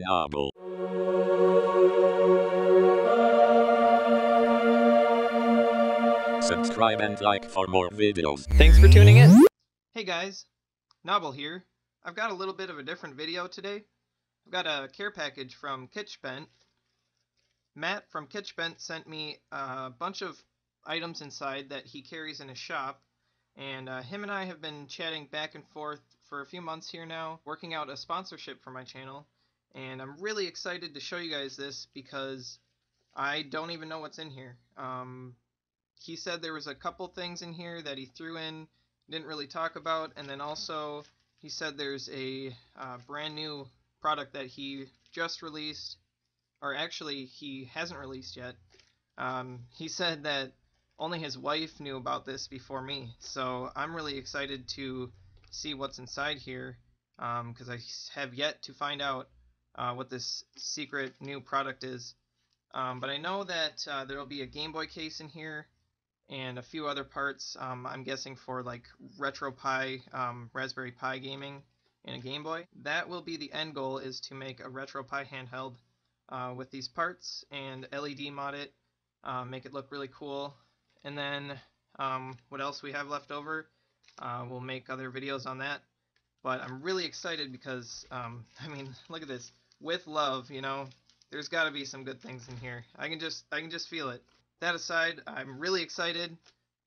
Novel. Subscribe and like for more videos. Thanks for tuning in. Hey guys, Novel here. I've got a little bit of a different video today. I've got a care package from Kitsch Bent. Matt from Kitsch Bent sent me a bunch of items inside that he carries in his shop, and him and I have been chatting back and forth for a few months here now, working out a sponsorship for my channel, and I'm really excited to show you guys this because I don't even know what's in here. He said there was a couple things in here that he threw in, didn't really talk about, and then also he said there's a brand new product that he just released, or actually he hasn't released yet. He said that only his wife knew about this before me, so I'm really excited to see what's inside here, because I have yet to find out what this secret new product is. But I know that there will be a Game Boy case in here, and a few other parts, I'm guessing for like RetroPie, Raspberry Pi gaming in a Game Boy. That will be the end goal, is to make a RetroPie handheld with these parts and LED mod it, make it look really cool. And then what else we have left over, we'll make other videos on that. But I'm really excited because, I mean, look at this. With love, you know, there's got to be some good things in here. I can just feel it. That aside, I'm really excited.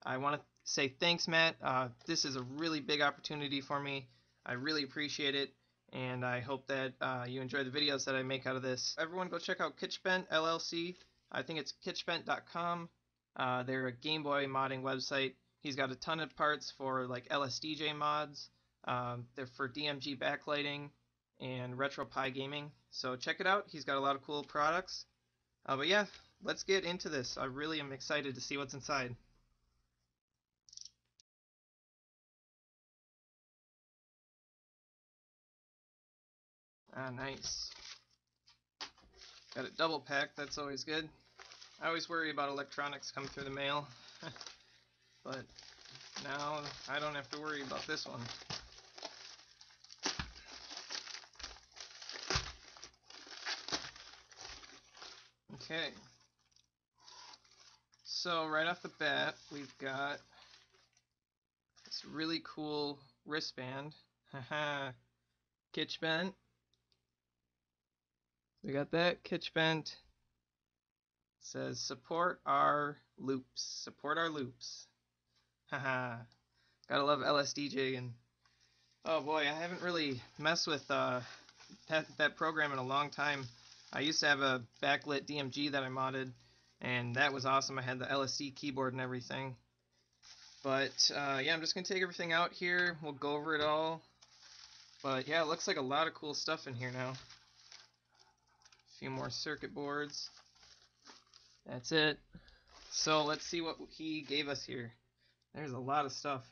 I want to say thanks, Matt. This is a really big opportunity for me. I really appreciate it, and I hope that you enjoy the videos that I make out of this. Everyone go check out Kitsch Bent LLC. I think it's kitschbent.com. They're a Game Boy modding website. He's got a ton of parts for like LSDJ mods. They're for DMG backlighting and RetroPie gaming. So check it out. He's got a lot of cool products. But yeah, let's get into this. I really am excited to see what's inside. Ah, nice. Got it double packed, that's always good. I always worry about electronics coming through the mail, but now I don't have to worry about this one. Okay. So right off the bat, we've got this really cool wristband. Haha. Kitsch Bent. We got that, Kitsch Bent. It says support our loops. Support our loops. Haha. Gotta love LSDJ, and oh boy, I haven't really messed with that program in a long time. I used to have a backlit DMG that I modded, and that was awesome. I had the LSD keyboard and everything. But yeah, I'm just gonna take everything out here. We'll go over it all. But yeah, it looks like a lot of cool stuff in here now. A few more circuit boards. That's it. So let's see what he gave us here. There's a lot of stuff.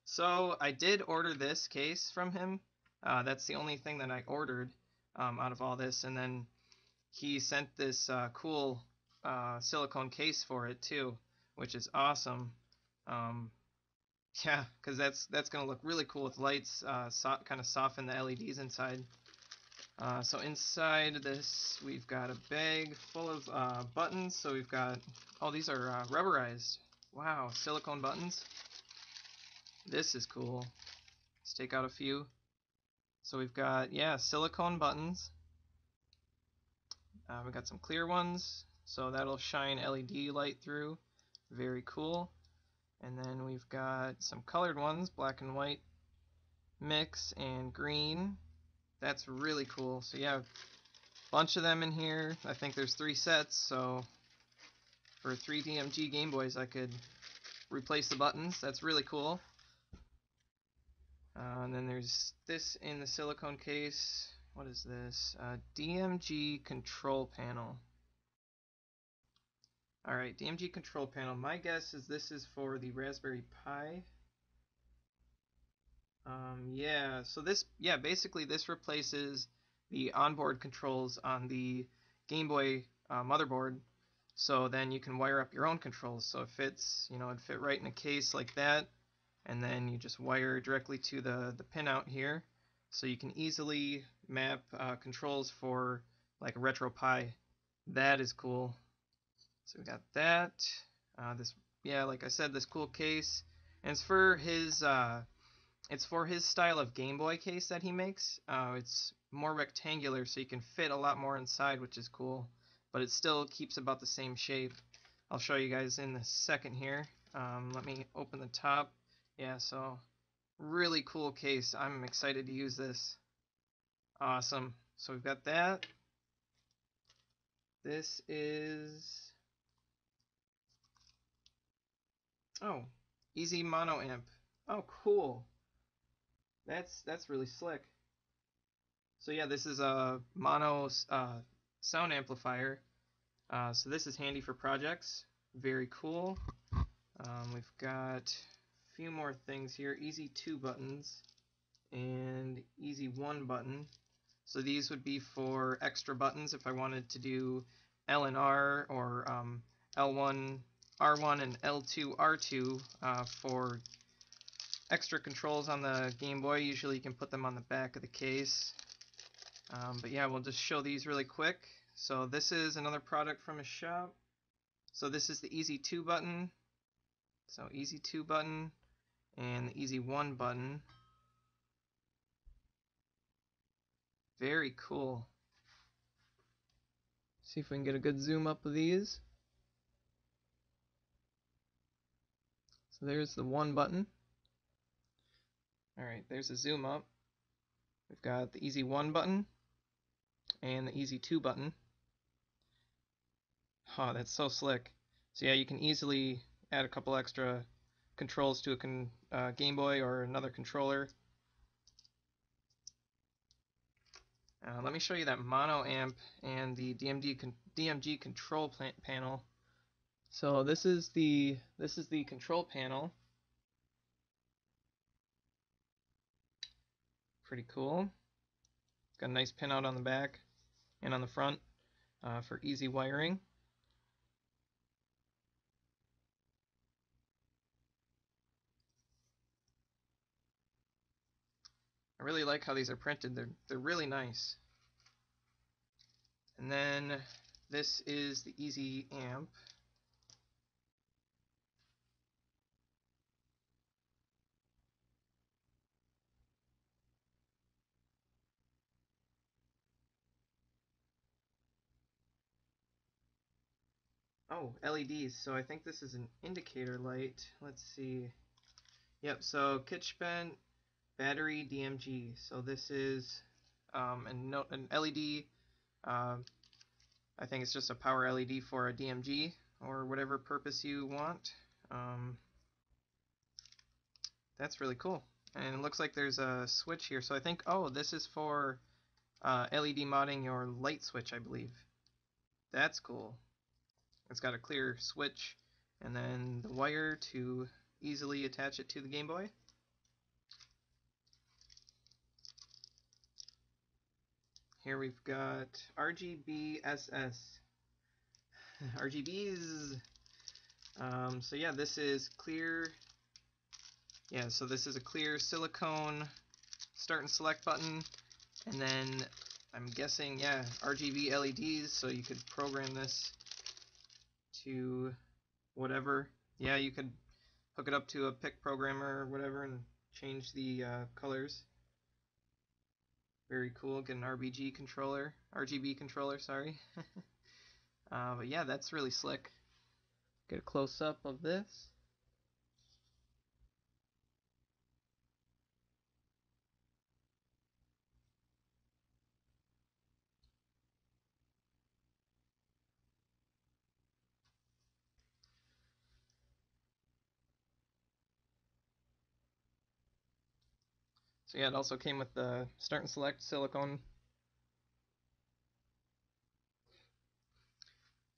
So I did order this case from him. That's the only thing that I ordered out of all this. And then he sent this cool silicone case for it too, which is awesome. Yeah, because that's going to look really cool with lights, kind of soften the LEDs inside. So inside this, we've got a bag full of buttons. So we've got, oh, these are rubberized. Wow, silicone buttons. This is cool. Let's take out a few. So we've got, yeah, silicone buttons. We've got some clear ones, so that'll shine LED light through. Very cool. And then we've got some colored ones, black and white mix, and green. That's really cool. So yeah, a bunch of them in here. I think there's 3 sets, so for 3 DMG Game Boys I could replace the buttons. That's really cool. And then there's this in the silicone case. What is this? Dmg Control Panel. Alright, Dmg Control Panel. My guess is this is for the Raspberry Pi. Yeah, so this, yeah, basically this replaces the onboard controls on the Game Boy motherboard. So then you can wire up your own controls. So it fits, you know, it'd fit right in a case like that. And then you just wire directly to the pin out here. So you can easily map controls for like a RetroPie. That is cool. So we got that. This, yeah, like I said, this cool case, and it's for his style of Game Boy case that he makes. It's more rectangular, so you can fit a lot more inside, which is cool. But it still keeps about the same shape. I'll show you guys in a second here. Let me open the top. Yeah, so really cool case. I'm excited to use this. Awesome. So we've got that. This is, oh, easy mono amp. Oh, cool. That's really slick. So yeah, this is a mono sound amplifier. So this is handy for projects. Very cool. We've got a few more things here. Easy 2 buttons and easy 1 button. So these would be for extra buttons if I wanted to do L and R, or L1 R1 and L2 R2 for extra controls on the Game Boy. Usually you can put them on the back of the case. But yeah, we'll just show these really quick. So this is another product from his shop. So this is the easy 2 button. So easy 2 button and the easy 1 button. Very cool. See if we can get a good zoom up of these. So there's the 1 button. Alright, there's a zoom up. We've got the easy 1 button and the easy 2 button. Oh, that's so slick. So yeah, you can easily add a couple extra controls to a Game Boy or another controller. Let me show you that mono amp and the Dmg Control Panel. So this is the control panel. Pretty cool. Got a nice pinout on the back and on the front for easy wiring. I really like how these are printed. They're really nice. And then this is the easy amp. Oh, LEDs. So I think this is an indicator light. Let's see. Yep, so Kitsch Bent battery DMG. So this is an LED. I think it's just a power LED for a DMG or whatever purpose you want. That's really cool. And it looks like there's a switch here. So I think, oh, this is for LED modding your light switch, I believe. That's cool. It's got a clear switch and then the wire to easily attach it to the Game Boy. Here we've got RGBSS. RGBs. So yeah, this is clear. Yeah, so this is a clear silicone start and select button, and then I'm guessing, yeah, RGB LEDs, so you could program this to whatever. Yeah, you could hook it up to a PIC programmer or whatever and change the colors. Very cool. Get an RGB controller, sorry. But yeah, that's really slick. Get a close-up of this. So yeah, it also came with the start and select silicone.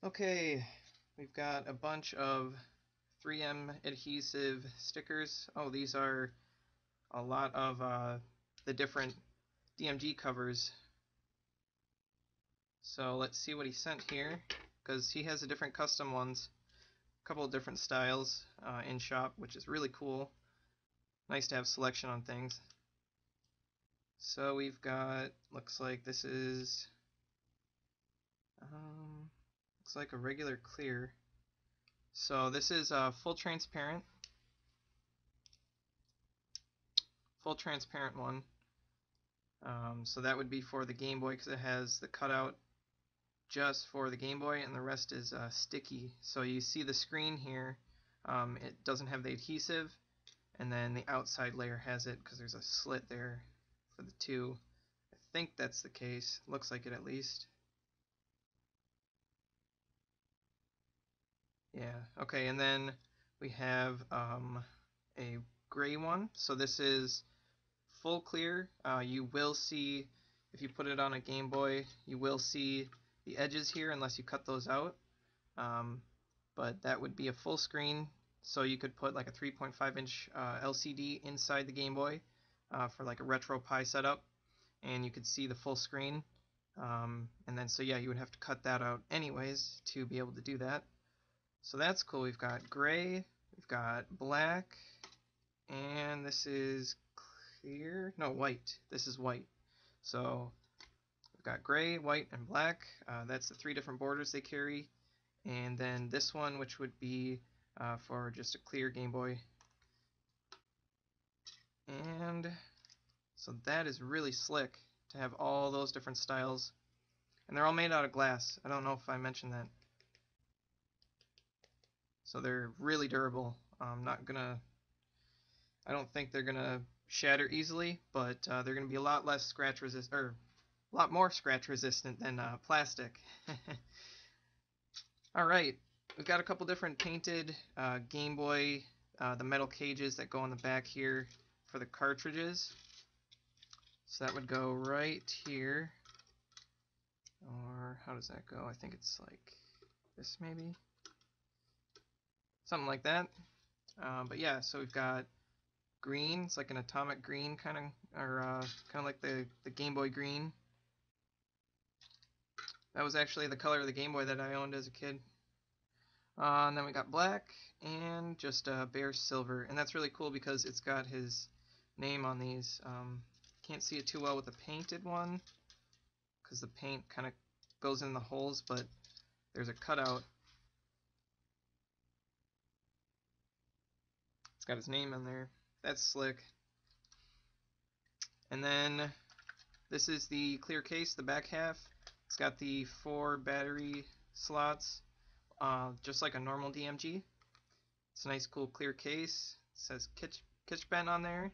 Okay, we've got a bunch of 3M adhesive stickers. Oh, these are a lot of the different DMG covers. So let's see what he sent here, because he has a different custom ones, a couple of different styles in shop, which is really cool. Nice to have selection on things. So we've got, looks like this is, looks like a regular clear. So this is a full transparent one. So that would be for the Game Boy because it has the cutout just for the Game Boy, and the rest is sticky. So you see the screen here, it doesn't have the adhesive, and then the outside layer has it because there's a slit there for the two. I think that's the case. Looks like it at least. Yeah, okay, and then we have a gray one. So this is full clear. You will see, if you put it on a Game Boy, you will see the edges here unless you cut those out. But that would be a full screen, so you could put like a 3.5-inch LCD inside the Game Boy for like a RetroPie setup, and you could see the full screen. And then, so yeah, you would have to cut that out anyways to be able to do that. So that's cool. We've got gray, we've got black, and this is clear. No, white. This is white. So we've got gray, white, and black. That's the 3 different borders they carry. And then this one, which would be for just a clear Game Boy. And so that is really slick to have all those different styles. And they're all made out of glass. I don't know if I mentioned that. So they're really durable. I don't think they're gonna shatter easily, but they're gonna be a lot less scratch resistant, or a lot more scratch resistant than plastic. All right, we've got a couple different painted Game Boy, the metal cages that go on the back here for the cartridges. So that would go right here, or how does that go? I think it's like this maybe, something like that. But yeah, so we've got green. It's like an atomic green kind of, or kind of like the Game Boy green. That was actually the color of the Game Boy that I owned as a kid. And then we got black and just bare silver, and that's really cool because it's got his name on these. Can't see it too well with the painted one because the paint kind of goes in the holes, but there's a cutout. It's got his name in there. That's slick. And then this is the clear case, the back half. It's got the 4 battery slots, just like a normal DMG. It's a nice, cool, clear case. It says Kitsch Bent on there.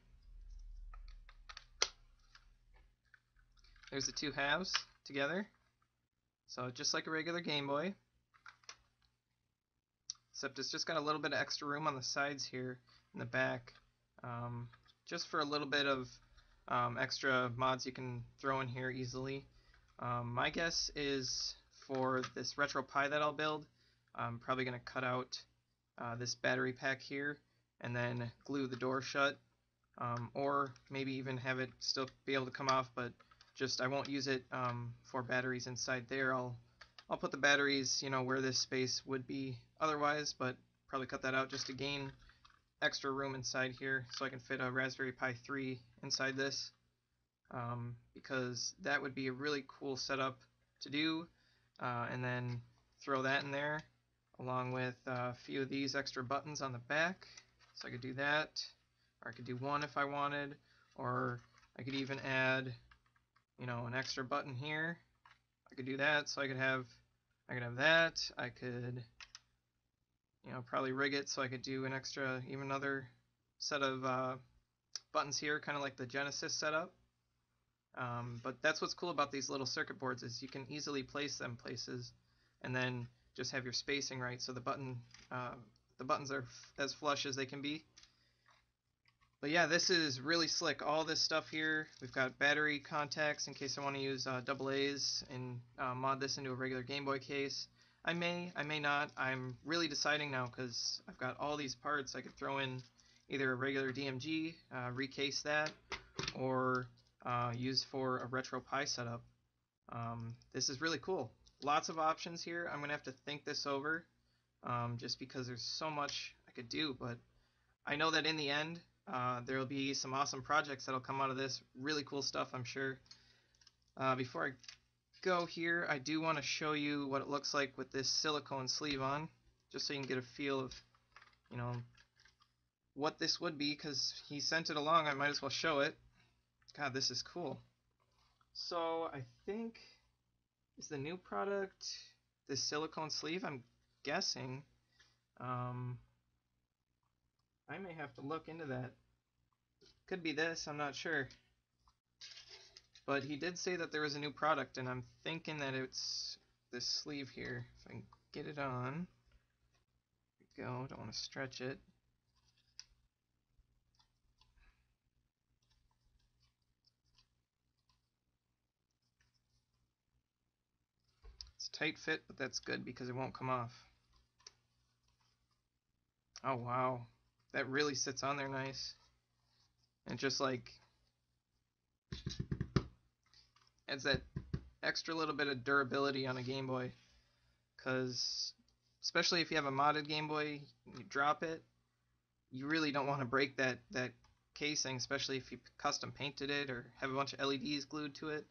There's the 2 halves together. So just like a regular Game Boy, except it's just got a little bit of extra room on the sides here in the back, just for a little bit of extra mods you can throw in here easily. My guess is for this RetroPie that I'll build, I'm probably going to cut out this battery pack here and then glue the door shut, or maybe even have it still be able to come off, but just I won't use it for batteries inside there. I'll put the batteries, you know, where this space would be otherwise, but probably cut that out just to gain extra room inside here so I can fit a Raspberry Pi 3 inside this, because that would be a really cool setup to do, and then throw that in there along with a few of these extra buttons on the back. So I could do that, or I could do one if I wanted, or I could even add, you know, an extra button here. I could do that, so I could have that. I could, you know, probably rig it so I could do an extra, even another set of buttons here, kind of like the Genesis setup. But that's what's cool about these little circuit boards, is you can easily place them places and then just have your spacing right, so the buttons are as flush as they can be. But yeah, this is really slick. All this stuff here, we've got battery contacts in case I want to use AA's and mod this into a regular Game Boy case. I may not. I'm really deciding now because I've got all these parts. I could throw in either a regular DMG, recase that, or use for a RetroPie setup. This is really cool. Lots of options here. I'm going to have to think this over, just because there's so much I could do, but I know that in the end, There will be some awesome projects that'll come out of this. Really cool stuff, I'm sure. Before I go here, I do want to show you what it looks like with this silicone sleeve on, just so you can get a feel of, you know, what this would be, because he sent it along. I might as well show it. God, this is cool. So I think is the new product this silicone sleeve, I'm guessing. I may have to look into that. Could be this, I'm not sure. But he did say that there was a new product, and I'm thinking that it's this sleeve here. If I can get it on. There we go, don't want to stretch it. It's a tight fit, but that's good because it won't come off. Oh wow, that really sits on there nice. And just like adds that extra little bit of durability on a Game Boy, because especially if you have a modded Game Boy, you drop it, you really don't want to break that casing, especially if you custom painted it or have a bunch of LEDs glued to it.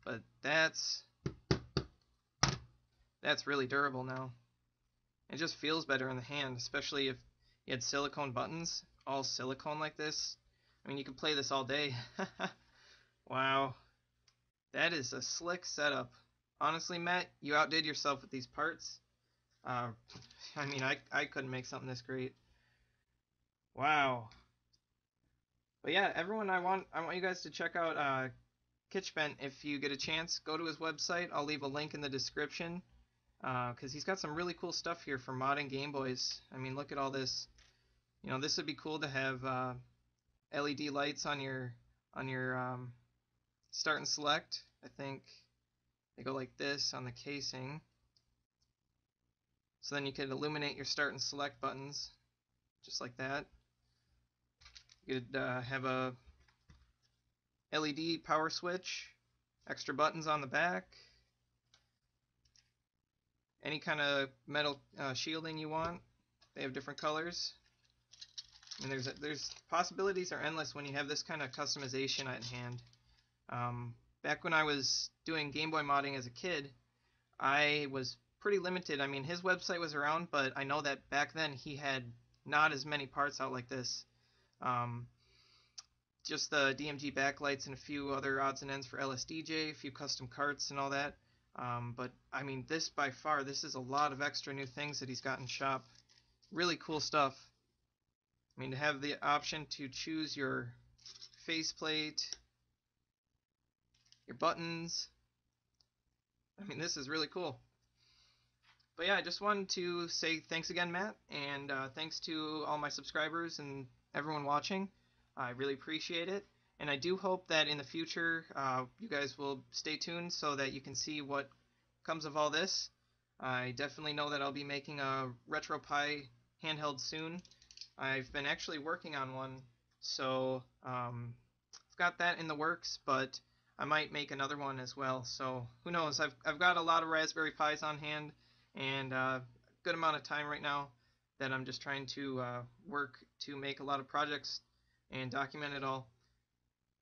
But that's really durable now. It just feels better in the hand, especially if you had silicone buttons, all silicone like this. I mean, you could play this all day. Wow. That is a slick setup. Honestly, Matt, you outdid yourself with these parts. I mean, I couldn't make something this great. Wow. But yeah, everyone, I want you guys to check out Kitsch Bent if you get a chance. Go to his website. I'll leave a link in the description, because he's got some really cool stuff here for modding Game Boys. I mean, look at all this. You know, this would be cool to have LED lights on your start and select. I think they go like this on the casing. So then you could illuminate your start and select buttons, just like that. You could have a LED power switch, extra buttons on the back, any kind of metal shielding you want. They have different colors. I mean, there's possibilities are endless when you have this kind of customization at hand. Back when I was doing Game Boy modding as a kid, I was pretty limited. I mean, his website was around, but I know that back then he had not as many parts out like this. Just the DMG backlights and a few other odds and ends for LSDJ, a few custom carts and all that. But I mean, this by far, this is a lot of extra new things that he's got in shop. Really cool stuff. I mean, to have the option to choose your faceplate, your buttons. I mean, this is really cool. But yeah, I just wanted to say thanks again, Matt, and thanks to all my subscribers and everyone watching. I really appreciate it, and I do hope that in the future you guys will stay tuned so that you can see what comes of all this. I definitely know that I'll be making a RetroPie handheld soon. I've been actually working on one, so I've got that in the works, but I might make another one as well. So who knows? I've got a lot of Raspberry Pis on hand, and a good amount of time right now that I'm just trying to work to make a lot of projects and document it all.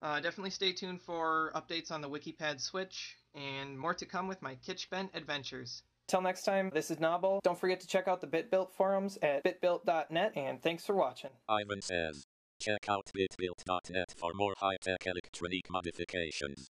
Definitely stay tuned for updates on the WikiPad Switch and more to come with my Kitsch Bent adventures. Till next time, this is Nobble. Don't forget to check out the BitBuilt forums at bitbuilt.net, and thanks for watching. Ivan says, check out bitbuilt.net for more high-tech electronic modifications.